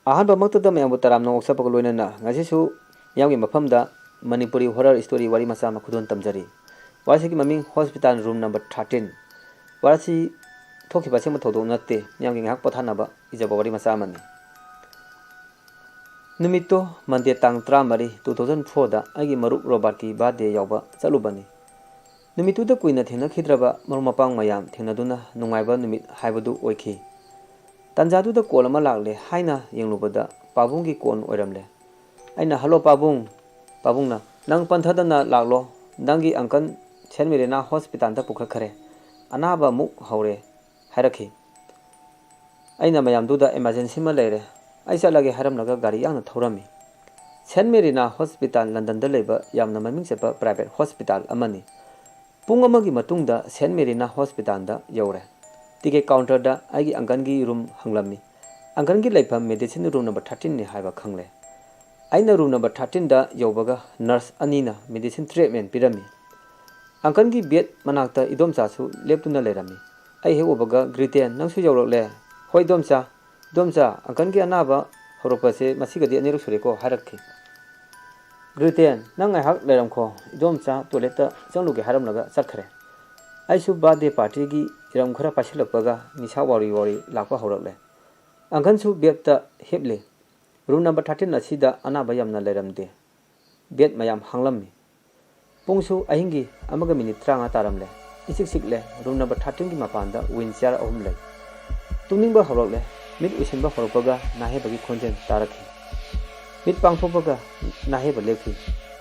ꯑꯍꯥꯟꯕꯃꯛꯇꯗ ꯃꯌꯥꯝꯕꯨ ꯇꯔꯥꯝꯅ ꯑꯣꯛꯆꯕꯒ ꯂꯣꯏꯅꯅ ꯉꯁꯤꯁꯨ ꯃꯤꯌꯥꯝꯒꯤ ꯃꯐꯝꯗ ꯃꯅꯤꯄꯨꯔꯤ ꯍꯣꯔꯔ ꯁ꯭ꯇꯣꯔꯤ ꯋꯥꯔꯤ ꯃꯆꯥ ꯑꯃ ꯈꯨꯗꯣꯟ ꯇꯝꯖꯔꯤ꯫ ꯋꯥꯔꯤꯁꯤꯒꯤ ꯃꯃꯤꯡ ꯍꯣꯁꯄꯤꯇꯥꯜ ꯔꯨꯝ ꯅꯝꯕꯔ 13꯫ ꯋꯥꯔꯤꯁꯤ ꯊꯣꯛꯈꯤꯕ ꯑꯁꯦꯡꯕ ꯊꯧꯗꯣꯛ ꯅꯠꯇꯦ, ꯃꯤꯌꯥꯝꯒꯤ ꯉꯥꯏꯍꯥꯛ ꯄꯣꯊꯥꯅꯕ ꯏꯖꯕ ꯋꯥꯔꯤ ꯃꯆꯥ ꯑꯃꯅꯤ꯫ ꯅꯨꯃꯤꯠꯇꯣ ꯃꯟꯗꯦ ꯇꯥꯡ 13, 2004ꯗ ꯑꯩꯒꯤ ꯃꯔꯨꯞ ꯔꯣꯕꯥꯔꯠꯀꯤ ꯕꯥꯔꯊꯗꯦ ꯌꯥꯎꯕ ꯆꯠꯂꯨꯕꯅꯤ꯫ ꯅꯨꯃꯤꯠꯇꯨꯗ ꯀꯨꯏꯅ ꯊꯦꯡꯅꯈꯤꯗ꯭ꯔꯕ ꯃꯔꯨꯞ ꯃꯄꯥꯡ ꯃꯌꯥꯝ ꯊꯦꯡꯅꯗꯨꯅ ꯅꯨꯡꯉꯥꯏꯕ ꯅꯨꯃꯤꯠ ꯍꯥꯏꯕꯗꯨ ꯑꯣꯏꯈꯤ꯫ ꯇꯥꯟꯖꯥꯗꯨꯗ ꯀꯣꯜ ꯑꯃ ꯂꯥꯛꯂꯦ ꯍꯥꯏꯅ ꯌꯦꯡꯂꯨꯕꯗ ꯄꯥꯕꯨꯡꯒꯤ ꯀꯣꯜ ꯑꯣꯏꯔꯝꯂꯦ꯫ ꯑꯩꯅ "ꯍꯜꯂꯣ ꯄꯥꯕꯨꯡ." ꯄꯥꯕꯨꯡꯅ "ꯅꯪ ꯄꯟꯊꯗꯅ ꯂꯥꯛꯂꯣ, ꯅꯪꯒꯤ ꯑꯪꯀꯜ ꯁꯦꯟꯠ ꯃꯦꯔꯤꯅꯥ ꯍꯣꯁꯄꯤꯇꯥꯜꯗ ꯄꯨꯈꯠꯈꯔꯦ, ꯑꯅꯥꯕ ꯑꯃꯨꯛ ꯍꯧꯔꯦ" ꯍꯥꯏꯔꯛꯈꯤ꯫ ꯑꯩꯅ ꯃꯌꯥꯝꯗꯨꯗ "ꯑꯦꯃꯥꯔꯖꯦꯟꯁꯤ ꯑꯃ ꯂꯩꯔꯦ, ꯑꯩ ꯆꯠꯂꯒꯦ" ꯍꯥꯏꯔꯝꯂꯒ ꯒꯥꯔꯤ ꯌꯥꯡꯅ ꯊꯧꯔꯝꯃꯤ꯫ ꯁꯦꯟꯠ ꯃꯦꯔꯤꯅꯥ ꯍꯣꯁꯄꯤꯇꯥꯜ ꯂꯟꯗꯟꯗ ꯂꯩꯕ ꯌꯥꯝꯅ ꯃꯃꯤꯡ ꯆꯠꯄ ꯄ꯭ꯔꯥꯏꯚꯦꯠ ꯍꯣꯁꯄꯤꯇꯥꯜ ꯑꯃꯅꯤ꯫ ꯄꯨꯡ ꯑꯃꯒꯤ ꯃꯇꯨꯡꯗ ꯁꯦꯟꯠ ꯃꯦꯔꯤꯅꯥ ꯍꯣꯁꯄꯤꯇꯥꯜꯗ ꯌꯧꯔꯦ꯫ ꯇꯤꯀꯦꯠ ꯀꯥꯎꯟꯇꯔꯗ ꯑꯩꯒꯤ ꯑꯪꯀꯜꯒꯤ ꯔꯨꯝ ꯍꯪꯂꯝꯃꯤ꯫ ꯑꯪꯀꯜꯒꯤ ꯂꯩꯐꯝ ꯃꯦꯗꯤꯁꯤꯟ ꯔꯨꯝ ꯅꯝꯕꯔ 13ꯅꯤ ꯍꯥꯏꯕ ꯈꯪꯂꯦ꯫ ꯑꯩꯅ ꯔꯨꯝ ꯅꯝꯕꯔ 13ꯗ ꯌꯧꯕꯒ ꯅꯔꯁ ꯑꯅꯤꯅ ꯃꯦꯗꯤꯁꯤꯟ ꯇ꯭ꯔꯤꯠꯃꯦꯟ ꯄꯤꯔꯝꯃꯤ꯫ ꯑꯪꯀꯜꯒꯤ ꯕꯦꯗ ꯃꯅꯥꯛꯇ ꯏꯗꯣꯝꯆꯥꯁꯨ ꯂꯦꯞꯇꯨꯅ ꯂꯩꯔꯝꯃꯤ꯫ ꯑꯩ ꯍꯦꯛ ꯎꯕꯒ "ꯒ꯭ꯔꯤꯇꯦꯟ, ꯅꯪꯁꯨ ꯌꯧꯔꯛꯂꯦ?" "ꯍꯣꯏ ꯏꯗꯣꯝꯆꯥ." "ꯏꯗꯣꯝꯆꯥ, ꯑꯪꯀꯜꯒꯤ ꯑꯅꯥꯕ ꯍꯧꯔꯛꯄꯁꯦ ꯃꯁꯤꯒꯗꯤ ꯑꯅꯤꯔꯛ ꯁꯨꯔꯦꯀꯣ" ꯍꯥꯏꯔꯛꯈꯤ꯫ "ꯒ꯭ꯔꯤꯇꯦꯟ, ꯅꯪ ꯉꯥꯏꯍꯥꯛ ꯂꯩꯔꯝꯈꯣ, ꯏꯗꯣꯝꯆꯥ ꯇꯣꯏꯂꯦꯠꯇ ꯆꯪꯂꯨꯒꯦ" ꯍꯥꯏꯔꯝꯂꯒ ꯆꯠꯈ꯭ꯔꯦ꯫ ꯑꯩꯁꯨ ꯕꯥꯔꯊꯗꯦ ꯄꯥꯔꯇꯤꯒꯤ ꯏꯔꯝ ꯈꯔ ꯄꯥꯏꯁꯤꯜꯂꯛꯄꯒ ꯅꯤꯁꯥ ꯋꯥꯎꯔꯤ ꯂꯥꯛꯄ ꯍꯧꯔꯛꯂꯦ꯫ ꯑꯪꯀꯜꯁꯨ ꯕꯦꯗꯇ ꯍꯤꯞꯂꯤ꯫ ꯔꯨꯝ ꯅꯝꯕꯔ 13 ꯑꯁꯤꯗ ꯑꯅꯥꯕ ꯌꯥꯝꯅ ꯂꯩꯔꯝꯗꯦ꯫ ꯕꯦꯗ ꯃꯌꯥꯝ ꯍꯥꯡꯂꯝꯃꯤ꯫ ꯄꯨꯡꯁꯨ ꯑꯍꯤꯡꯒꯤ 1:30 ꯇꯥꯔꯝꯂꯦ꯫ ꯏꯆꯤꯛ ꯆꯤꯛꯂꯦ꯫ ꯔꯨꯝ ꯅꯝꯕꯔ 13ꯒꯤ ꯃꯄꯥꯟꯗ ꯋꯤꯟ ꯆꯤꯌꯔ 3 ꯂꯩ꯫ ꯇꯨꯝꯅꯤꯡꯕ ꯍꯧꯔꯛꯂꯦ꯫ ꯃꯤꯠ ꯎꯏꯁꯤꯟꯕ ꯍꯧꯔꯛꯄꯒ ꯅꯥꯍꯦꯕꯒꯤ ꯈꯣꯟꯖꯦꯜ ꯇꯥꯔꯛꯈꯤ꯫ ꯃꯤꯠ ꯄꯥꯡꯊꯣꯛꯄꯒ ꯅꯥꯍꯦꯕ ꯂꯦꯞꯈꯤ꯫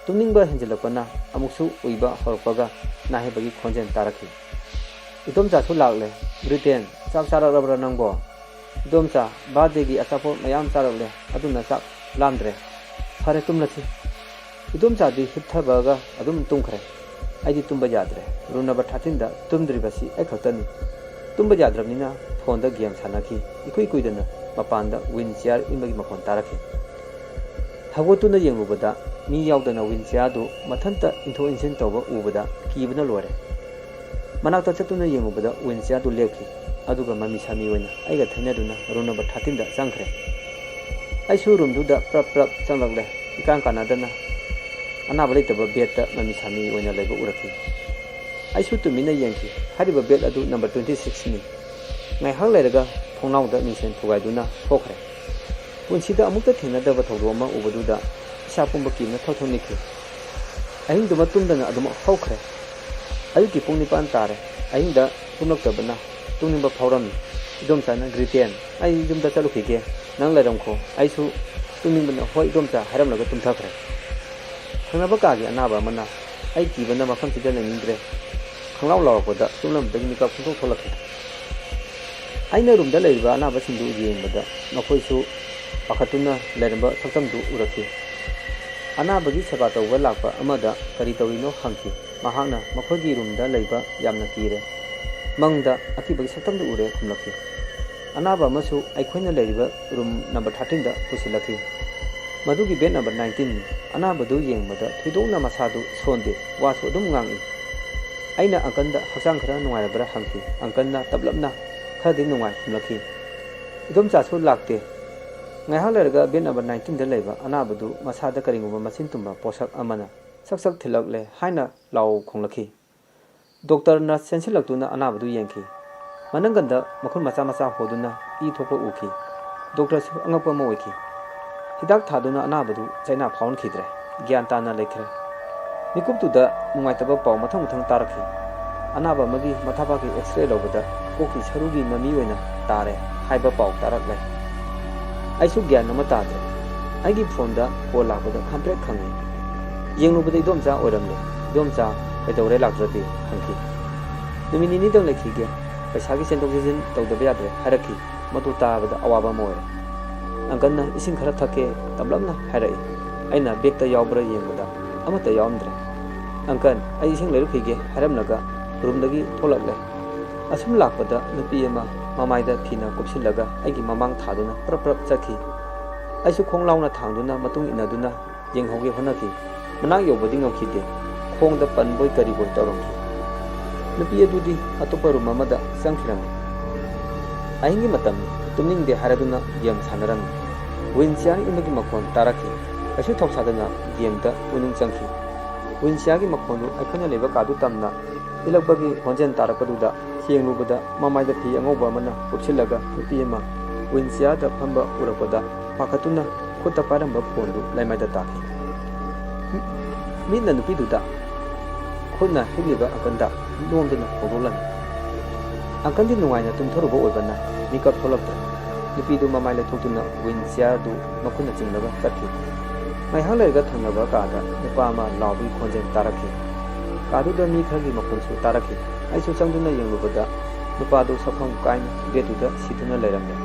ꯇꯨꯝꯅꯤꯡꯕ ꯍꯦꯟꯖꯤꯜꯂꯛꯄꯅ ꯑꯃꯨꯛꯁꯨ ꯎꯏꯕ ꯍꯧꯔꯛꯄꯒ ꯅꯥꯍꯦꯕꯒꯤ ꯈꯣꯟꯖꯦꯜ ꯇꯥꯔꯛꯈꯤ꯫ "ꯏꯗꯣꯝꯆꯥꯁꯨ ꯂꯥꯛꯂꯦ꯫ ꯒ꯭ꯔꯤꯇꯦꯟ, ꯆꯥꯛ ꯆꯥꯔꯛꯂꯕ꯭ꯔꯥ ꯅꯪꯕꯣ?" "ꯏꯗꯣꯝꯆꯥ, ꯕꯥꯔꯊꯗꯦꯒꯤ ꯑꯆꯥꯄꯣꯠ ꯃꯌꯥꯝ ꯆꯥꯔꯛꯂꯦ, ꯑꯗꯨꯅ ꯆꯥꯛ ꯂꯥꯝꯗ꯭ꯔꯦ." "ꯐꯔꯦ, ꯇꯨꯝꯂꯁꯤ." ꯏꯗꯣꯝꯆꯥꯗꯤ ꯍꯤꯞꯊꯕꯒ ꯑꯗꯨꯝ ꯇꯨꯝꯈ꯭ꯔꯦ꯫ ꯑꯩꯗꯤ ꯇꯨꯝꯕ ꯌꯥꯗ꯭ꯔꯦ꯫ ꯔꯨꯝ ꯅꯝꯕꯔ 13ꯗ ꯇꯨꯝꯗ꯭ꯔꯤꯕꯁꯤ ꯑꯩ ꯈꯛꯇꯅꯤ꯫ ꯇꯨꯝꯕ ꯌꯥꯗ꯭ꯔꯕꯅꯤꯅ ꯐꯣꯟꯗ ꯒꯦꯝ ꯁꯥꯟꯅꯈꯤ꯫ ꯏꯀꯨꯏ ꯀꯨꯏꯗꯅ ꯃꯄꯥꯟꯗ ꯋꯤꯟ ꯆꯤꯌꯔ ꯏꯟꯕꯒꯤ ꯃꯈꯣꯟ ꯇꯥꯔꯛꯈꯤ꯫ ꯍꯧꯒꯠꯇꯨꯅ ꯌꯦꯡꯂꯨꯕꯗ ꯃꯤ ꯌꯥꯎꯗꯅ ꯋꯤꯟ ꯆꯤꯌꯔꯗꯨ ꯃꯊꯟꯇ ꯏꯟꯊꯣꯛ ꯏꯟꯁꯤꯟ ꯇꯧꯕ ꯎꯕꯗ ꯀꯤꯕꯅ ꯂꯣꯏꯔꯦ꯫ ꯃꯅꯥꯛꯇ ꯆꯠꯇꯨꯅ ꯌꯦꯡꯂꯨꯕꯗ ꯋꯤꯟ ꯆꯤꯌꯔꯗꯨ ꯂꯦꯞꯈꯤ꯫ ꯑꯗꯨꯒ ꯃꯃꯤ ꯁꯥꯃꯤ ꯑꯣꯏꯅ ꯑꯩꯒ ꯊꯩꯅꯗꯨꯅ ꯔꯨꯝ ꯅꯝꯕꯔ 13ꯗ ꯆꯪꯈ꯭ꯔꯦ꯫ ꯑꯩꯁꯨ ꯔꯨꯝꯗꯨꯗ ꯄ꯭ꯔꯞ ꯆꯪꯂꯛꯂꯦ꯫ ꯏꯀꯥꯟ ꯀꯥꯟꯅꯗꯅ ꯑꯅꯥꯕ ꯂꯩꯇꯕ ꯕꯦꯗꯇ ꯃꯃꯤ ꯁꯥꯃꯤ ꯑꯣꯏꯅ ꯂꯩꯕ ꯎꯔꯛꯈꯤ꯫ ꯑꯩꯁꯨ ꯇꯨꯃꯤꯟꯅ ꯌꯦꯡꯈꯤ꯫ ꯍꯥꯏꯔꯤꯕ ꯕꯦꯗ ꯑꯗꯨ ꯅꯝꯕꯔ 26ꯅꯤ꯫ ꯉꯥꯏꯍꯥꯛ ꯂꯩꯔꯒ ꯊꯣꯡꯅꯥꯎꯗ ꯃꯤꯡꯁꯦꯜ ꯊꯨꯒꯥꯏꯗꯨꯅ ꯊꯣꯛꯈ꯭ꯔꯦ꯫ ꯄꯨꯟꯁꯤꯗ ꯑꯃꯨꯛꯇ ꯊꯦꯡꯅꯗꯕ ꯊꯧꯗꯣꯛ ꯑꯃ ꯎꯕꯗꯨꯗ ꯏꯁꯥ ꯄꯨꯝꯕ ꯀꯤꯕꯅ ꯊꯧ ꯅꯤꯛꯈꯤ꯫ ꯑꯍꯤꯡꯗꯨꯃ ꯇꯨꯝꯗꯅ ꯑꯗꯨꯃꯛ ꯍꯧꯈ꯭ꯔꯦ꯫ ꯑꯌꯨꯛꯀꯤ ꯄꯨꯡ 9 ꯇꯥꯔꯦ꯫ ꯑꯍꯤꯡꯗ ꯇꯨꯝꯂꯛꯇꯕꯅ ꯇꯨꯝꯅꯤꯡꯕ ꯐꯥꯎꯔꯝꯃꯤ꯫ ꯏꯗꯣꯝꯆꯥꯅ "ꯒ꯭ꯔꯤꯇꯦꯟ, ꯑꯩ ꯌꯨꯝꯗ ꯆꯠꯂꯨꯈꯤꯒꯦ, ꯅꯪ ꯂꯩꯔꯝꯈꯣ." ꯑꯩꯁꯨ ꯇꯨꯝꯅꯤꯡꯕꯅ "ꯍꯣꯏ ꯏꯗꯣꯝꯆꯥ" ꯍꯥꯏꯔꯝꯂꯒ ꯇꯨꯝꯊꯈ꯭ꯔꯦ꯫ ꯊꯪꯅꯕ ꯀꯥꯒꯤ ꯑꯅꯥꯕ ꯑꯃꯅ "ꯑꯩ ꯀꯤꯕꯅ ꯃꯐꯝꯁꯤꯗ ꯂꯩꯅꯤꯡꯗ꯭ꯔꯦ" ꯈꯪꯂꯥꯎ ꯂꯥꯎꯔꯛꯄꯗ ꯇꯨꯝꯂꯝꯕꯗꯒꯤ ꯃꯤꯀꯞ ꯄꯨꯡꯊꯣꯛ ꯊꯣꯛꯂꯛꯈꯤ꯫ ꯑꯩꯅ ꯔꯨꯝꯗ ꯂꯩꯔꯤꯕ ꯑꯅꯥꯕꯁꯤꯡꯗꯨ ꯌꯦꯡꯕꯗ ꯃꯈꯣꯏꯁꯨ ꯄꯥꯈꯠꯇꯨꯅ ꯂꯩꯔꯝꯕ ꯁꯛꯇꯝꯗꯨ ꯎꯔꯛꯈꯤ꯫ ꯑꯅꯥꯕꯒꯤ ꯁꯦꯕꯥ ꯇꯧꯕ ꯂꯥꯛꯄ ꯑꯃꯗ "ꯀꯔꯤ ꯇꯧꯔꯤꯅꯣ?" ꯍꯪꯈꯤ꯫ ꯃꯍꯥꯛꯅ "ꯃꯈꯣꯏꯒꯤ ꯔꯨꯝꯗ ꯂꯩꯕ ꯌꯥꯝꯅ ꯀꯤꯔꯦ, ꯃꯪꯗ ꯑꯀꯤꯕꯒꯤ ꯁꯛꯇꯝꯗꯨ ꯎꯔꯦ" ꯈꯨꯝꯂꯛꯈꯤ꯫ ꯑꯅꯥꯕ ꯑꯃꯁꯨ ꯑꯩꯈꯣꯏꯅ ꯂꯩꯔꯤꯕ ꯔꯨꯝ ꯅꯝꯕꯔ 13ꯗ ꯄꯨꯁꯤꯜꯂꯛꯈꯤ꯫ ꯃꯗꯨꯒꯤ ꯕꯦꯗ ꯅꯝꯕꯔ 19ꯅꯤ꯫ ꯑꯅꯥꯕꯗꯨ ꯌꯦꯡꯕꯗ ꯊꯣꯏꯗꯣꯛꯅ ꯃꯁꯥꯗꯨ ꯁꯣꯟꯗꯦ, ꯋꯥꯁꯨ ꯑꯗꯨꯝ ꯉꯥꯡꯏ꯫ ꯑꯩꯅ ꯑꯪꯀꯜꯗ ꯍꯛꯆꯥꯡ ꯈꯔ ꯅꯨꯡꯉꯥꯏꯔꯕ꯭ꯔꯥ ꯍꯪꯈꯤ꯫ ꯑꯪꯀꯜꯅ ꯇꯞꯂꯞꯅ "ꯈꯔꯗꯤ ꯅꯨꯡꯉꯥꯏ" ꯈꯨꯝꯂꯛꯈꯤ꯫ ꯏꯗꯣꯝꯆꯥꯁꯨ ꯂꯥꯛꯇꯦ꯫ ꯉꯥꯏꯍꯥꯛ ꯂꯩꯔꯒ ꯕꯦꯗ ꯅꯝꯕꯔ 19ꯗ ꯂꯩꯕ ꯑꯅꯥꯕꯗꯨ ꯃꯁꯥꯗ ꯀꯔꯤꯒꯨꯝꯕ ꯃꯆꯤꯟ ꯇꯨꯝꯕ ꯄꯣꯠꯁꯛ ꯑꯃꯅ "ꯁꯛ ꯊꯤꯜꯂꯛꯂꯦ" ꯍꯥꯏꯅ ꯂꯥꯎ ꯈꯣꯡꯂꯛꯈꯤ꯫ ꯗꯣꯛꯇꯔ ꯅꯔꯁ ꯆꯦꯟꯁꯤꯜꯂꯛꯇꯨꯅ ꯑꯅꯥꯕꯗꯨ ꯌꯦꯡꯈꯤ꯫ ꯃꯅꯪꯒꯟꯗ ꯃꯈꯨꯠ ꯃꯆꯥ ꯍꯣꯗꯨꯅ ꯏ ꯊꯣꯛꯄ ꯎꯈꯤ꯫ ꯗꯣꯛꯇꯔꯁꯨ ꯑꯉꯛꯄ ꯑꯃ ꯑꯣꯏꯈꯤ꯫ ꯍꯤꯗꯥꯛ ꯊꯥꯗꯨꯅ ꯑꯅꯥꯕꯗꯨ ꯆꯩꯅꯥ ꯐꯥꯎꯍꯟꯈꯤꯗ꯭ꯔꯦ꯫ ꯒ꯭ꯌꯥꯟ ꯇꯥꯅ ꯂꯩꯈ꯭ꯔꯦ꯫ ꯃꯤꯀꯨꯞꯇꯨꯗ ꯅꯨꯡꯉꯥꯏꯇꯕ ꯄꯥꯎ ꯃꯊꯪ ꯇꯥꯔꯛꯈꯤ꯫ ꯑꯅꯥꯕ ꯑꯃꯒꯤ ꯃꯊꯕꯥꯛꯀꯤ ꯑꯦꯛꯁ-ꯔꯦ ꯂꯧꯕꯗ ꯀꯣꯛꯀꯤ ꯁꯔꯨꯒꯤ ꯃꯃꯤ ꯑꯣꯏꯅ ꯇꯥꯔꯦ ꯍꯥꯏꯕ ꯄꯥꯎ ꯇꯥꯔꯛꯂꯦ꯫ ꯑꯩꯁꯨ ꯒ꯭ꯌꯥꯟ ꯑꯃ ꯇꯥꯗ꯭ꯔꯦ꯫ ꯑꯩꯒꯤ ꯐꯣꯟꯗ ꯀꯣꯜ ꯂꯥꯛꯄꯗ ꯈꯪꯄ꯭ꯔꯦꯛ ꯈꯪꯏ꯫ ꯌꯦꯡꯂꯨꯕꯗ ꯏꯗꯣꯝꯆꯥ ꯑꯣꯏꯔꯝꯂꯦ꯫ "ꯏꯗꯣꯝꯆꯥ, ꯀꯩꯗꯧꯔꯦ ꯂꯥꯛꯇ꯭ꯔꯗꯤ?" ꯍꯪꯈꯤ꯫ "ꯅꯨꯃꯤꯠ ꯅꯤꯅꯤꯗꯪ ꯂꯩꯈꯤꯒꯦ, ꯄꯩꯁꯥꯒꯤ ꯆꯦꯟꯊꯣꯛ ꯆꯦꯟꯁꯤꯟ ꯇꯧꯗꯕ ꯌꯥꯗ꯭ꯔꯦ" ꯍꯥꯏꯔꯛꯈꯤ꯫ ꯃꯗꯨ ꯇꯥꯕꯗ ꯑꯋꯥꯕ ꯑꯃ ꯑꯣꯏꯔꯦ꯫ ꯑꯪꯀꯜꯅ "ꯏꯁꯤꯡ ꯈꯔ ꯊꯛꯀꯦ" ꯇꯞꯂꯞꯅ ꯍꯥꯏꯔꯛꯏ꯫ ꯑꯩꯅ ꯕꯦꯒꯇ ꯌꯥꯎꯕ꯭ꯔꯥ ꯌꯦꯡꯕꯗ ꯑꯃꯠꯇ ꯌꯥꯎꯔꯝꯗ꯭ꯔꯦ꯫ "ꯑꯪꯀꯜ, ꯑꯩ ꯏꯁꯤꯡ ꯂꯩꯔꯨꯈꯤꯒꯦ" ꯍꯥꯏꯔꯝꯂꯒ ꯔꯨꯝꯗꯒꯤ ꯊꯣꯛꯂꯛꯂꯦ꯫ ꯑꯁꯨꯝ ꯂꯥꯛꯄꯗ ꯅꯨꯄꯤ ꯑꯃ ꯃꯃꯥꯏꯗ ꯐꯤꯅ ꯀꯨꯞꯁꯤꯜꯂꯒ ꯑꯩꯒꯤ ꯃꯃꯥꯡ ꯊꯥꯗꯨꯅ ꯄ꯭ꯔꯞ ꯆꯠꯈꯤ꯫ ꯑꯩꯁꯨ ꯈꯣꯡꯂꯥꯎꯅ ꯊꯥꯡꯗꯨꯅ ꯃꯇꯨꯡ ꯏꯟꯅꯗꯨꯅ ꯌꯦꯡꯍꯧꯒꯦ ꯍꯣꯠꯅꯈꯤ꯫ ꯃꯅꯥꯛ ꯌꯧꯕꯗꯤ ꯉꯝꯈꯤꯗꯦ꯫ ꯈꯣꯡꯗ ꯄꯟꯕꯣꯏ ꯀꯔꯤꯕꯣꯏ ꯇꯧꯔꯝꯈꯤ꯫ ꯅꯨꯄꯤ ꯑꯗꯨꯗꯤ ꯑꯇꯣꯞꯄ ꯔꯨꯝ ꯑꯃꯗ ꯆꯪꯈꯤꯔꯝꯃꯤ꯫ ꯑꯍꯤꯡꯒꯤ ꯃꯇꯝꯅꯤ, ꯇꯨꯝꯅꯤꯡꯗꯦ ꯍꯥꯏꯔꯗꯨꯅ ꯒꯦꯝ ꯁꯥꯟꯅꯔꯝꯃꯤ꯫ ꯋꯤꯟꯆꯤꯌꯥꯔ ꯏꯟꯕꯒꯤ ꯃꯈꯣꯟ ꯇꯥꯔꯛꯈꯤ ꯀꯩꯁꯨ ꯊꯧꯁꯥꯗꯅ ꯒꯦꯝꯗ ꯄꯨꯛꯅꯤꯡ ꯆꯪꯈꯤ ꯋꯤꯟꯆꯤꯌꯥꯔꯒꯤ ꯃꯈꯣꯟꯗꯨ ꯑꯩꯈꯣꯏꯅ ꯂꯩꯕ ꯀꯥꯗꯨ ꯇꯝꯅ ꯏꯜꯂꯛꯄꯒꯤ ꯈꯣꯟꯖꯦꯜ ꯇꯥꯔꯛꯄꯗꯨꯗ ꯌꯦꯡꯂꯨꯕꯗ ꯃꯃꯥꯏꯗ ꯐꯤ ꯑꯉꯧꯕ ꯑꯃꯅ ꯀꯨꯞꯁꯤꯜꯂꯒ ꯅꯨꯄꯤ ꯑꯃ ꯋꯤꯟꯆꯤꯌꯥꯔꯗ ꯐꯝꯕ ꯎꯔꯛꯄꯗ ꯄꯥꯈꯠꯇꯨꯅ ꯈꯨꯠꯇ ꯄꯥꯏꯔꯝꯕ ꯐꯣꯟꯗꯨ ꯂꯩꯃꯥꯏꯗ ꯇꯥꯈꯤ ꯃꯤꯠꯅ ꯅꯨꯄꯤꯗꯨꯗ ꯈꯨꯠꯅ ꯍꯤꯞꯂꯤꯕ ꯑꯪꯀꯟꯗ ꯅꯣꯝꯗꯨꯅ ꯍꯧꯗꯣꯛꯂꯝꯃꯤ ꯑꯪꯀꯟꯗꯤ ꯅꯨꯡꯉꯥꯏꯅ ꯇꯨꯝꯊꯔꯨꯕ ꯑꯣꯏꯕꯅ ꯃꯤꯀꯞ ꯊꯣꯛꯂꯛꯇ꯭ꯔꯦ ꯅꯨꯄꯤꯗꯨ ꯃꯃꯥꯏ ꯂꯩꯊꯣꯛꯇꯨꯅ ꯋꯤꯟꯆꯤꯌꯥꯔꯗꯨ ꯃꯈꯨꯠꯅ ꯆꯤꯡꯂꯒ ꯆꯠꯈꯤ ꯉꯥꯏꯍꯥꯛ ꯂꯩꯔꯒ ꯊꯪꯅꯕ ꯀꯥꯗ ꯅꯨꯄꯥ ꯑꯃ ꯂꯥꯎꯕꯒꯤ ꯈꯣꯟꯖꯦꯜ ꯇꯥꯔꯛꯈꯤ ꯀꯥꯗꯨꯗ ꯃꯤ ꯈꯔꯒꯤ ꯃꯈꯣꯟꯁꯨ ꯇꯥꯔꯛꯈꯤ ꯑꯩꯁꯨ ꯆꯪꯗꯨꯅ ꯌꯦꯡꯂꯨꯕꯗ ꯅꯨꯄꯥꯗꯨ ꯁꯛꯐꯝ ꯀꯥꯏꯅ ꯕꯦꯠꯇꯨꯗ ꯁꯤꯗꯨꯅ ꯂꯩꯔꯝꯃꯦ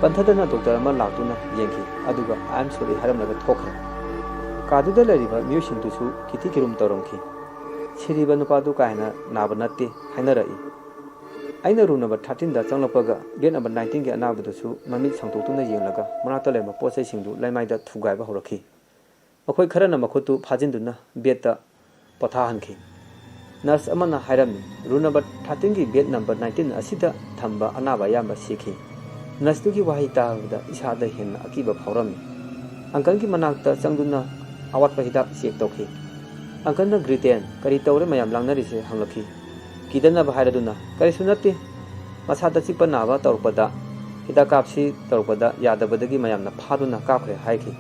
ꯄꯟꯊꯗꯅ ꯗꯣꯛꯇꯔ ꯑꯃ ꯂꯥꯛꯇꯨꯅ ꯌꯦꯡꯈꯤ ꯑꯗꯨꯒ ꯑꯥꯏ ꯑꯦꯝ ꯁꯣꯔꯤ ꯍꯥꯏꯔꯝꯂꯒ ꯊꯣꯛꯈ꯭ꯔꯦ ꯀꯥꯗꯨꯗ ꯂꯩꯔꯤꯕ ꯃꯤꯑꯣꯏꯁꯤꯡꯗꯨꯁꯨ ꯀꯤꯊꯤ ꯀꯤꯔꯨꯝ ꯇꯧꯔꯝꯈꯤ ꯁꯤꯔꯤꯕ ꯅꯨꯄꯥꯗꯨ ꯀꯥ ꯍꯦꯟꯅ ꯅꯥꯕ ꯅꯠꯇꯦ ꯍꯥꯏꯅꯔꯛꯏ ꯑꯩꯅ ꯔꯨꯝ ꯅꯝꯕꯔ 13ꯗ ꯆꯪꯂꯛꯄꯒ ꯕꯦꯠ ꯅꯝꯕꯔ 19ꯒꯤ ꯑꯅꯥꯕꯗꯨꯁꯨ ꯃꯃꯤꯠ ꯁꯥꯡꯗꯣꯛꯇꯨꯅ ꯌꯦꯡꯂꯒ ꯃꯅꯥꯛꯇ ꯂꯩꯔꯝꯕ ꯄꯣꯠꯆꯩꯁꯤꯡꯗꯨ ꯂꯩꯃꯥꯏꯗ ꯊꯨꯒꯥꯏꯕ ꯍꯧꯔꯛꯈꯤ ꯃꯈꯣꯏ ꯈꯔꯅ ꯃꯈꯨꯠꯇꯨ ꯐꯥꯖꯤꯟꯗꯨꯅ ꯕꯦꯠꯇ ꯄꯣꯊꯥꯍꯟꯈꯤ ꯅꯔꯁ ꯑꯃꯅ ꯍꯥꯏꯔꯝꯃꯤ ꯔꯨꯝ ꯅꯝꯕꯔ 13ꯒꯤ ꯕꯦꯠ ꯅꯝꯕꯔ 19 ꯑꯁꯤꯗ ꯊꯝꯕ ꯑꯅꯥꯕ ꯑꯌꯥꯝꯕ ꯁꯤꯈꯤ ꯅꯔꯁꯇꯨꯒꯤ ꯋꯥꯍꯩ ꯇꯥꯕꯗ ꯏꯁꯥꯗ ꯍꯦꯟꯅ ꯑꯀꯤꯕ ꯐꯥꯎꯔꯝꯃꯤ ꯑꯪꯀꯜꯒꯤ ꯃꯅꯥꯛꯇ ꯆꯪꯗꯨꯅ ꯑꯋꯥꯠꯄ ꯍꯤꯗꯥꯛ ꯆꯦꯛ ꯇꯧꯈꯤ ꯑꯪꯀꯜꯅ ꯒ꯭ꯔꯤꯇꯦꯟ ꯀꯔꯤ ꯇꯧꯔꯦ ꯃꯌꯥꯝ ꯂꯥꯡꯅꯔꯤꯁꯦ ꯍꯪꯂꯛꯈꯤ ꯀꯤꯗꯅꯕ ꯍꯥꯏꯔꯗꯨꯅ ꯀꯔꯤꯁꯨ ꯅꯠꯇꯦ ꯃꯁꯥꯗ ꯆꯤꯛꯄ ꯅꯥꯕ ꯇꯧꯔꯛꯄꯗ ꯍꯤꯗꯥꯛ ꯀꯥꯞꯁꯤ ꯇꯧꯔꯛꯄꯗ ꯌꯥꯗꯕꯗꯒꯤ ꯃꯌꯥꯝꯅ ꯐꯥꯗꯨꯅ ꯀꯥꯞꯈ꯭ꯔꯦ ꯍꯥꯏꯈꯤ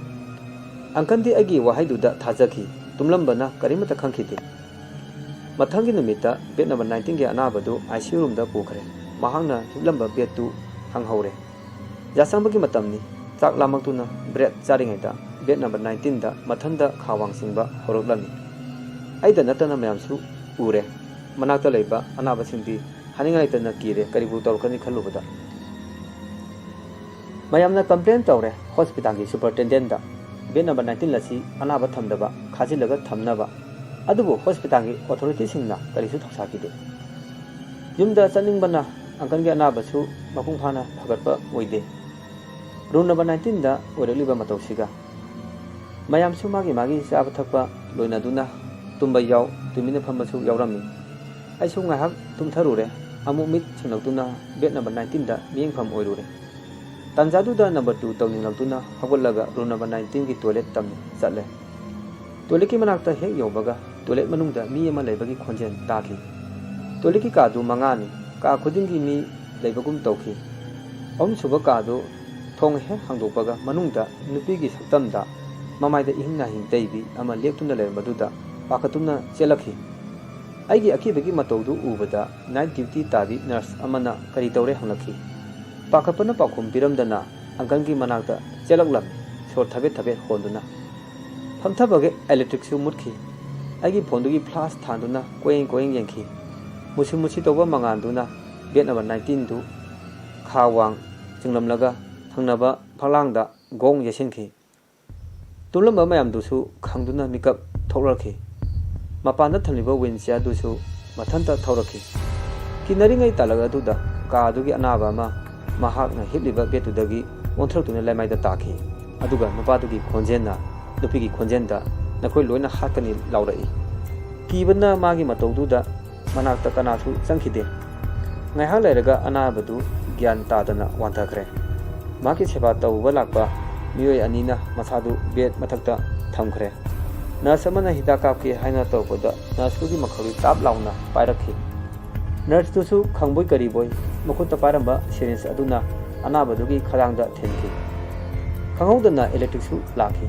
ꯑꯪꯀꯜꯗꯤ ꯑꯩꯒꯤ ꯋꯥꯍꯩꯗꯨꯗ ꯊꯥꯖꯈꯤ ꯇꯨꯝꯂꯝꯕꯅ ꯀꯔꯤꯃꯠꯇ ꯈꯪꯈꯤꯗꯦ ꯃꯊꯪꯒꯤ ꯅꯨꯃꯤꯠꯇ ꯕꯦꯠ ꯅꯝꯕꯔ 19ꯒꯤ ꯑꯅꯥꯕꯗꯨ ICU ꯔꯨꯝꯗ ꯄꯨꯈ꯭ꯔꯦ ꯃꯍꯥꯛꯅ ꯍꯤꯞꯂꯝꯕ ꯕꯦꯠꯇꯨ ꯍꯪꯍꯧꯔꯦ ꯌꯥꯆꯪꯕꯒꯤ ꯃꯇꯝꯅꯤ ꯆꯥꯛ ꯂꯥꯝꯃꯛꯇꯨꯅ ꯕ꯭ꯔꯦꯗ ꯆꯥꯔꯤꯉꯩꯗ ꯕꯦꯠ ꯅꯝꯕꯔ 19ꯗ ꯃꯊꯟꯗ ꯈꯥꯋꯥꯡ ꯆꯤꯡꯕ ꯍꯧꯔꯛꯂꯝꯃꯤ ꯑꯩꯗ ꯅꯠꯇꯅ ꯃꯌꯥꯝꯁꯨ ꯎꯔꯦ ꯃꯅꯥꯛꯇ ꯂꯩꯕ ꯑꯅꯥꯕꯁꯤꯡꯗꯤ ꯍꯥꯏꯅꯤꯡꯉꯥꯏ ꯂꯩꯇꯅ ꯀꯤꯔꯦ ꯀꯔꯤꯕꯨ ꯇꯧꯔꯛꯀꯅꯤ ꯈꯜꯂꯨꯕꯗ ꯃꯌꯥꯝꯅ ꯀꯝꯄ꯭ꯂꯦꯟ ꯇꯧꯔꯦ ꯍꯣꯁꯄꯤꯇꯥꯜꯒꯤ ꯁꯨꯄꯔꯇꯦꯟꯗꯦꯟꯠꯗ ꯕꯦꯠ ꯅꯝꯕꯔ 19 ꯑꯁꯤ ꯑꯅꯥꯕ ꯊꯝꯗꯕ ꯈꯥꯖꯤꯜꯂꯒ ꯊꯝꯅꯕ ꯑꯗꯨꯕꯨ ꯍꯣꯁꯄꯤꯇꯥꯜꯒꯤ ꯑꯣꯊꯣꯔꯤꯇꯤꯁꯤꯡꯅ ꯀꯔꯤꯁꯨ ꯊꯧꯁꯥꯈꯤꯗꯦ ꯌꯨꯝꯗ ꯆꯠꯅꯤꯡꯕꯅ ꯑꯪꯀꯜꯒꯤ ꯑꯅꯥꯕꯁꯨ ꯃꯄꯨꯡ ꯐꯥꯅ ꯐꯒꯠꯄ ꯑꯣꯏꯗꯦ ꯔꯨꯝ ꯅꯝꯕꯔ 19ꯗ ꯑꯣꯏꯔꯛꯂꯤꯕ ꯃꯇꯧꯁꯤꯒ ꯃꯌꯥꯝꯁꯨ ꯃꯥꯒꯤ ꯃꯥꯒꯤ ꯆꯥꯕ ꯊꯛꯄ ꯂꯣꯏꯅꯗꯨꯅ ꯇꯨꯝꯕ ꯌꯥꯎ ꯇꯨꯃꯤꯟꯅ ꯐꯝꯕꯁꯨ ꯌꯥꯎꯔꯝꯃꯤ ꯑꯩꯁꯨ ꯉꯥꯏꯍꯥꯛ ꯇꯨꯝꯊꯔꯨꯔꯦ ꯑꯃꯨꯛ ꯃꯤꯠ ꯁꯤꯡꯂꯛꯇꯨꯅ ꯕꯦꯠ ꯅꯝꯕꯔ 19ꯗ ꯃꯤꯠꯌꯦꯡꯐꯝ ꯑꯣꯏꯔꯨꯔꯦ ꯇꯟꯖꯥꯗꯨꯗ ꯅꯝꯕꯔ 2 ꯇꯧꯅꯤꯡꯂꯛꯇꯨꯅ ꯍꯧꯒꯠꯂꯒ ꯔꯨꯝ ꯅꯝꯕꯔ 19ꯒꯤ ꯇꯣꯏꯂꯦꯠ ꯇꯝꯅ ꯆꯠꯂꯦ ꯇꯣꯏꯂꯦꯠꯀꯤ ꯃꯅꯥꯛꯇ ꯍꯦꯛ ꯌꯧꯕꯒ ꯇꯣꯏꯂꯦꯠ ꯃꯅꯨꯡꯗ ꯃꯤ ꯑꯃ ꯂꯩꯕꯒꯤ ꯈꯣꯟꯖꯦꯜ ꯇꯥꯈꯤ ꯇꯣꯏꯂꯦꯠꯀꯤ ꯀꯥꯗꯨ 5ꯅꯤ ꯀꯥ ꯈꯨꯗꯤꯡꯒꯤ ꯃꯤ ꯂꯩꯕꯒꯨꯝ ꯇꯧꯈꯤ ꯑꯍꯨꯝꯁꯨꯕ ꯀꯥꯗꯨ ꯊꯣꯡ ꯍꯦꯛ ꯍꯥꯡꯗꯣꯛꯄꯒ ꯃꯅꯨꯡꯗ ꯅꯨꯄꯤꯒꯤ ꯁꯛꯇꯝꯗ ꯃꯃꯥꯏꯗ ꯏꯍꯤꯡ ꯅꯥꯍꯤꯡ ꯇꯩꯕꯤ ꯑꯃ ꯂꯦꯞꯇꯨꯅ ꯂꯩꯔꯝꯕꯗꯨꯗ ꯄꯥꯈꯠꯇꯨꯅ ꯆꯦꯜꯂꯛꯈꯤ ꯑꯩꯒꯤ ꯑꯀꯤꯕꯒꯤ ꯃꯇꯧꯗꯨ ꯎꯕꯗ ꯅꯥꯏꯠ ꯗ꯭ꯌꯨꯇꯤ ꯇꯥꯕꯤ ꯅꯔꯁ ꯑꯃꯅ ꯀꯔꯤ ꯇꯧꯔꯦ ꯍꯪꯂꯛꯈꯤ ꯄꯥꯈꯠꯄꯅ ꯄꯥꯎꯈꯨꯝ ꯄꯤꯔꯝꯗꯅ ꯑꯪꯀꯜꯒꯤ ꯃꯅꯥꯛꯇ ꯆꯦꯜꯂꯛꯂꯝꯃꯤ ꯁꯣꯔ ꯊꯕꯦꯠ ꯊꯕꯦꯠ ꯍꯣꯟꯗꯨꯅ ꯐꯝꯊꯕꯒꯤ ꯏꯂꯦꯛꯇ꯭ꯔꯤꯛꯁꯨ ꯃꯨꯠꯈꯤ ꯑꯩꯒꯤ ꯐꯣꯟꯗꯨꯒꯤ ꯐ꯭ꯂꯥꯁ ꯊꯥꯟꯗꯨꯅ ꯀꯣꯌꯦꯡ ꯌꯦꯡꯈꯤ ꯃꯨꯁꯤ ꯃꯨꯁꯤ ꯇꯧꯕ ꯃꯉꯥꯟꯗꯨꯅ ꯕꯦꯠ ꯅꯝꯕꯔ 19ꯗꯨ ꯈꯥ ꯋꯥꯡ ꯆꯤꯡꯂꯝꯂꯒ ꯊꯪꯅꯕ ꯐꯛꯂꯥꯡꯗ ꯒꯣꯡ ꯌꯩꯁꯤꯟꯈꯤ ꯇꯨꯝꯂꯝꯕ ꯃꯌꯥꯝꯗꯨꯁꯨ ꯈꯪꯗꯨꯅ ꯃꯤꯀꯞ ꯊꯣꯛꯂꯛꯈꯤ ꯃꯄꯥꯟꯗ ꯊꯝꯂꯤꯕ ꯋꯤꯟꯆꯤꯌꯥꯔꯗꯨꯁꯨ ꯃꯊꯟꯇ ꯊꯧꯔꯛꯈꯤ ꯀꯤꯅꯔꯤꯉꯩ ꯇꯥꯂꯛ ꯑꯗꯨꯗ ꯀꯥꯗꯨꯒꯤ ꯑꯅꯥꯕ ꯑꯃ ꯃꯍꯥꯛꯅ ꯍꯤꯞꯂꯤꯕ ꯕꯦꯠꯇꯨꯗꯒꯤ ꯑꯣꯟꯊꯔꯛꯇꯨꯅ ꯂꯩꯃꯥꯏꯗ ꯇꯥꯈꯤ ꯑꯗꯨꯒ ꯅꯨꯄꯥꯗꯨꯒꯤ ꯈꯣꯟꯖꯦꯜꯅ ꯅꯨꯄꯤꯒꯤ ꯈꯣꯟꯖꯦꯜꯗ ꯅꯈꯣꯏ ꯂꯣꯏꯅ ꯍꯥꯠꯀꯅꯤ ꯂꯥꯎꯔꯛꯏ ꯀꯤꯕꯅ ꯃꯥꯒꯤ ꯃꯇꯧꯗꯨꯗ ꯃꯅꯥꯛꯇ ꯀꯅꯥꯁꯨ ꯆꯪꯈꯤꯗꯦ ꯉꯥꯏꯍꯥꯛ ꯂꯩꯔꯒ ꯑꯅꯥꯕꯗꯨ ꯒ꯭ꯌꯥꯟ ꯇꯥꯗꯅ ꯋꯥꯟꯊꯈ꯭ꯔꯦ ꯃꯥꯒꯤ ꯁꯦꯕꯥ ꯇꯧꯕ ꯂꯥꯛꯄ ꯃꯤꯑꯣꯏ ꯑꯅꯤꯅ ꯃꯁꯥꯗꯨ ꯕꯦꯠ ꯃꯊꯛꯇ ꯊꯝꯈ꯭ꯔꯦ ꯅꯔꯁ ꯑꯃꯅ ꯍꯤꯗꯥꯛ ꯀꯥꯞꯀꯦ ꯍꯥꯏꯅ ꯇꯧꯔꯛꯄꯗ ꯅꯔꯁꯇꯨꯒꯤ ꯃꯈꯧꯔꯤ ꯇꯥꯞ ꯂꯥꯎꯅ ꯄꯥꯏꯔꯛꯈꯤ ꯅꯔꯁꯇꯨꯁꯨ ꯈꯪꯕꯣꯏ ꯀꯔꯤꯕꯣꯏ ꯃꯈꯨꯠꯇ ꯄꯥꯏꯔꯝꯕ ꯁꯤꯔꯤꯟꯁ ꯑꯗꯨꯅ ꯑꯅꯥꯕꯗꯨꯒꯤ ꯈꯗꯥꯡꯗ ꯊꯤꯟꯈꯤ ꯈꯪꯍꯧꯗꯅ ꯏꯂꯦꯛꯇ꯭ꯔꯤꯛꯁꯨ ꯂꯥꯛꯈꯤ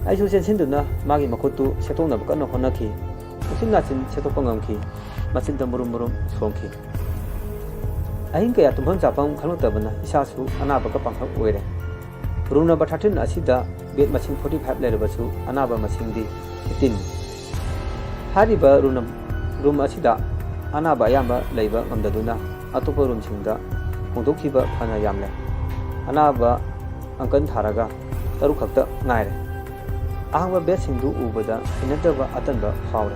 ꯑꯩꯁꯨ ꯆꯦꯟꯁꯤꯟꯗꯨꯅ ꯃꯥꯒꯤ ꯃꯈꯨꯠꯇꯨ ꯁꯦꯠꯇꯣꯛꯅꯕ ꯀꯟꯅ ꯍꯣꯠꯅꯈꯤ ꯎꯆꯤꯟ ꯅꯥꯆꯤꯟ ꯁꯦꯠꯇꯣꯛꯄ ꯉꯝꯈꯤ ꯃꯆꯤꯟꯗ ꯃꯨꯔꯨꯝ ꯃꯨꯔꯨꯝ ꯁꯣꯡꯈꯤ ꯑꯍꯤꯡ ꯀꯌꯥ ꯇꯨꯝꯐꯝ ꯆꯥꯐꯝ ꯈꯪꯂꯛꯇꯕꯅ ꯏꯁꯥꯁꯨ ꯑꯅꯥꯕꯒ ꯄꯥꯡꯈꯛ ꯑꯣꯏꯔꯦ ꯔꯨꯝ ꯅꯝꯕꯔ 13 ꯑꯁꯤꯗ ꯕꯦꯠ ꯃꯁꯤꯡ 45 ꯂꯩꯔꯕꯁꯨ ꯑꯅꯥꯕ ꯃꯁꯤꯡꯗꯤ 15 ꯍꯥꯏꯔꯤꯕ ꯔꯨꯝ ꯑꯁꯤꯗ ꯑꯅꯥꯕ ꯑꯌꯥꯝꯕ ꯂꯩꯕ ꯉꯝꯗꯗꯨꯅ ꯑꯇꯣꯞꯄ ꯔꯨꯝꯁꯤꯡꯗ ꯍꯣꯡꯗꯣꯛꯈꯤꯕ ꯐꯅ ꯌꯥꯝꯂꯦ ꯑꯅꯥꯕ ꯑꯪꯀꯟ ꯊꯥꯔꯒ 6 ꯈꯛꯇ ꯉꯥꯏꯔꯦ ꯑꯍꯥꯡꯕ ꯕꯦꯠꯁꯤꯡꯗꯨ ꯎꯕꯗ ꯍꯩꯅꯗꯕ ꯑꯇꯟꯕ ꯐꯥꯎꯔꯦ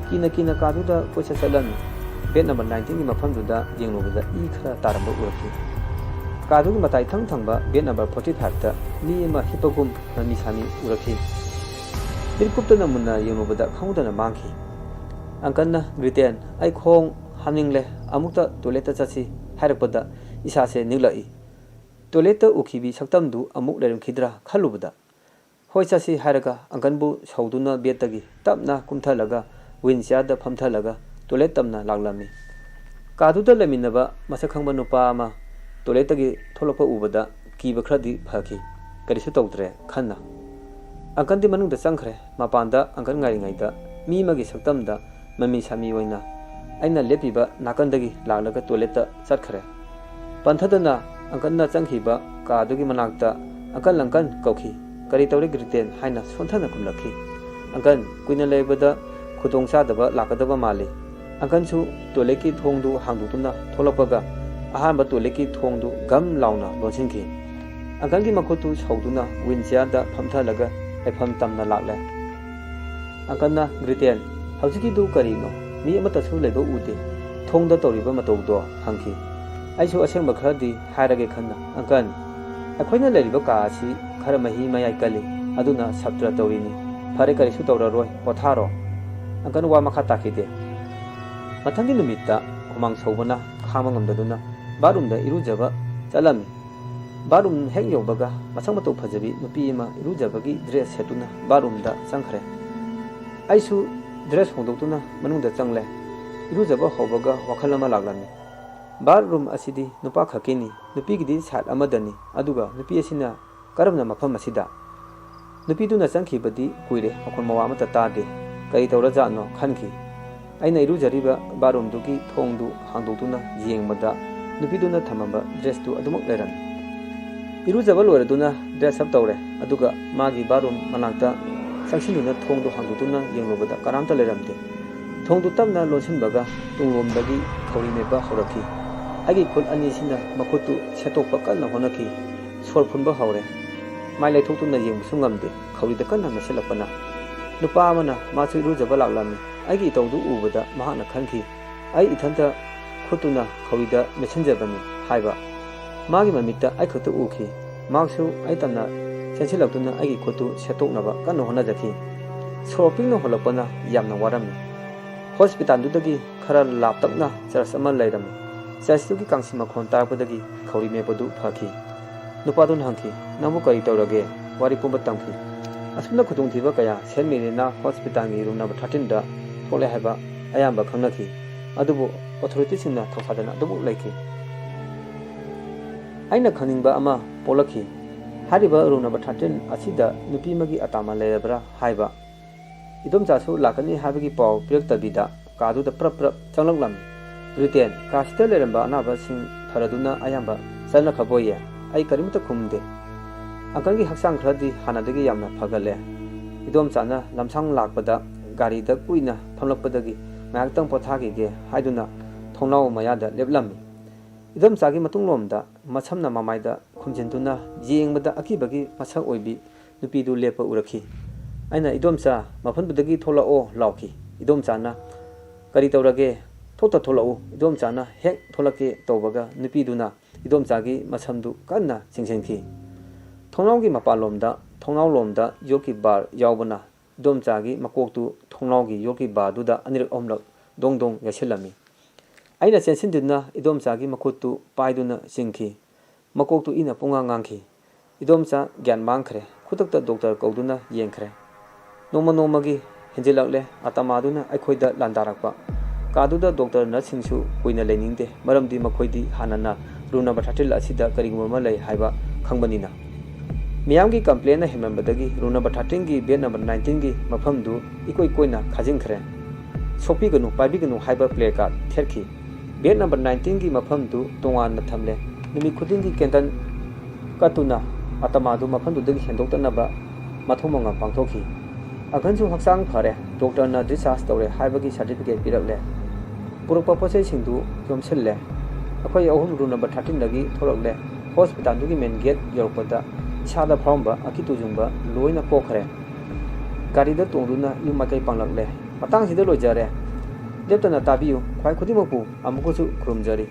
ꯀꯤꯅ ꯀꯥꯗꯨꯗ ꯀꯣꯏꯆꯠ ꯆꯠꯂꯝꯃꯤ ꯕꯦꯠ ꯅꯝꯕꯔ 19ꯒꯤ ꯃꯐꯝꯗꯨꯗ ꯌꯦꯡꯂꯨꯕꯗ ꯏ ꯈꯔ ꯇꯥꯔꯝꯕ ꯎꯔꯛꯈꯤ ꯀꯥꯗꯨꯒꯤ ꯃꯇꯥꯏ ꯊꯪꯕ ꯕꯦꯠ ꯅꯝꯕꯔ 45ꯇ ꯃꯤ ꯑꯃ ꯍꯤꯞꯄꯒꯨꯝ ꯃꯃꯤ ꯁꯥꯃꯤ ꯎꯔꯛꯈꯤ ꯃꯤꯠ ꯀꯨꯞꯇꯅ ꯃꯨꯟꯅ ꯌꯦꯡꯂꯨꯕꯗ ꯈꯪꯍꯧꯗꯅ ꯃꯥꯡꯈꯤ ꯑꯪꯀꯜꯅ ꯒ꯭ꯔꯤꯇꯦꯟ ꯑꯩ ꯈꯣꯡ ꯍꯥꯝꯅꯤꯡꯂꯦ ꯑꯃꯨꯛꯇ ꯇꯣꯏꯂꯦꯠꯇ ꯆꯠꯁꯤ ꯍꯥꯏꯔꯛꯄꯗ ꯏꯁꯥꯁꯦ ꯅꯤꯛꯂꯛꯏ toilet ukhibi saktamdu amuk lerumkhidra khalubada hoi chasi haraga anganbu sauduna betagi tapna kumthalaga winchada phamthalaga toilet tamna laglami kaduda leminaba masakhangba nupa ama toilet tagi tholokpa ubada kiba khradi phaki karisu tawdre khanna angandi manungda changkhre mapanda angan ngai ngai da mi magi saktamda mami sami oina aina lepiba nakandagi laglaga toilet ta chatkhre panthadana angkanna changkhiba kadugi manakta angkan langkan kauki kari tawre griten haina sonthana kumlakhi angkan kuina lebada khutong sadaba lakadaba mali angkan su toilet ki thongdu hangdutuna tholokpaga ahanba toilet ki thongdu gam launa lonsinki angkan gi makhutu sauduna wincha da phamthalaga aifam tamna lakle angkanna griten haujiki du karino mi amata su lebo ude thongda tawriba matawdo hangki aisu asengba khradi hairage khanna angkan akhoina leriba ka asi khara mahi mayai kali aduna sabtra tawrini phare kari su tawra roi potharo angkan wa makha takide mathangi numitta kumang sobana khama ngamdaduna barumda irujaba chalami barum hek yobaga masang mato phajabi nupi ma irujabagi dress setuna barumda changkhre aisu dress hongdotuna manungda changle irujaba hobaga wakhalama laglami barum asidi nupa khakini nupi gidi sat amadani aduga nupi asina karamna mafam asida nupi duna changkhibadi kuire akhon mawa mata tade kai tawra jano khanki aina irujariba barum dugi thongdu hangdotuna yengmada nupi duna thamamba dress tu adumuk leran irujaba loraduna dress up tawre aduga magi barum manakta sangsinuna thongdu hangdotuna yenglobada karamta leramde thongdu tamna lonsinbaga tunglomdagi khawrimeba horakhi agi khul ani sina makhutu setokpa kanna honaki sorphunba hawre mai laithotuna yengbusu ngamde khawrida kanna meselapana nupa amana machu irujaba laklami agi tawdu ubada mahana khanki ai ithanta khutuna khawrida mesenjabani haiba magi mamita ai khatu ukhi maksu ai tamna sensilaktuna agi khutu setoknaba kanna honajaki soropingna holapana yamna warami hospital dudagi khara laptakna church ama lairami church tugi kangsima khon tarpodagi khawri mepadu phaki nupadun hangki namu kai tawrage wari pumba tamki asuna khutung thiba kaya selmirina hospital ni room number 13 da thole haiba ayamba khangnaki adubu authority singna thosadana adubu laiki aina khaningba ama polaki hariba room number 13 asida nupi magi atama layabra haiba idom chasu lakani habigi paw pirak tabida kadu da prap changlanglam briten kastel leramba anaba sing pharaduna ayamba salna khaboye ai karimta khumde akangi haksang khradi hanadagi yamna phagale idom chana lamsang lakpada gari da kuina phamlakpadagi mayaktang pothagi ge haiduna thongnau mayada leblami idom chagi matunglomda machamna mamaida khumjentuna yengbada akibagi masak oibi nupidu lepa urakhi aina idomcha maphanbudagi tholao lauki idomchana kari tawrage thota tholao idomchana hek tholake tawbaga nupiduna idomchagi machamdu kanna chingsenki thongnaugi mapalomda thongnaulomda yoki bar yawbana idomchagi makoktu thongnaugi yoki baduda anirak omlak dongdong yasilami aina chensinduna idomchagi makhutu paiduna singki makoktu ina punga ngangki idomcha gyan mangkhre khutakta doctor kauduna yengkhre noma nomagi henjilakle atamaduna aikhoida landarakpa kaduda doctor narsingsu kuina leningde maramdi makhoidi hanana runa bathatil asida kariguma lei haiba khangbanina miyamgi complaint na hemambadagi runa bathating gi bed number 19 gi mafamdu ikoi koina khajingkhre sopi ganu pabi ganu haiba play card therki bed number 19 gi mafamdu tongan na thamle nimi khuding gi kentan katuna atamadu mafamdu dagi hendoktanaba mathomonga pangthokhi agansu haksang phare doctor na discharge tawre haibagi certificate pirakle purukpa posai singdu yomselle akhoi ahum room number 13 dagi thorokle hospital dugi main gate yorpada isada phomba akitu jungba loina pokhre gari da tongduna yumakai panglakle matang sida lojare deptana tabiu khwai khudimopu amukusu khurumjari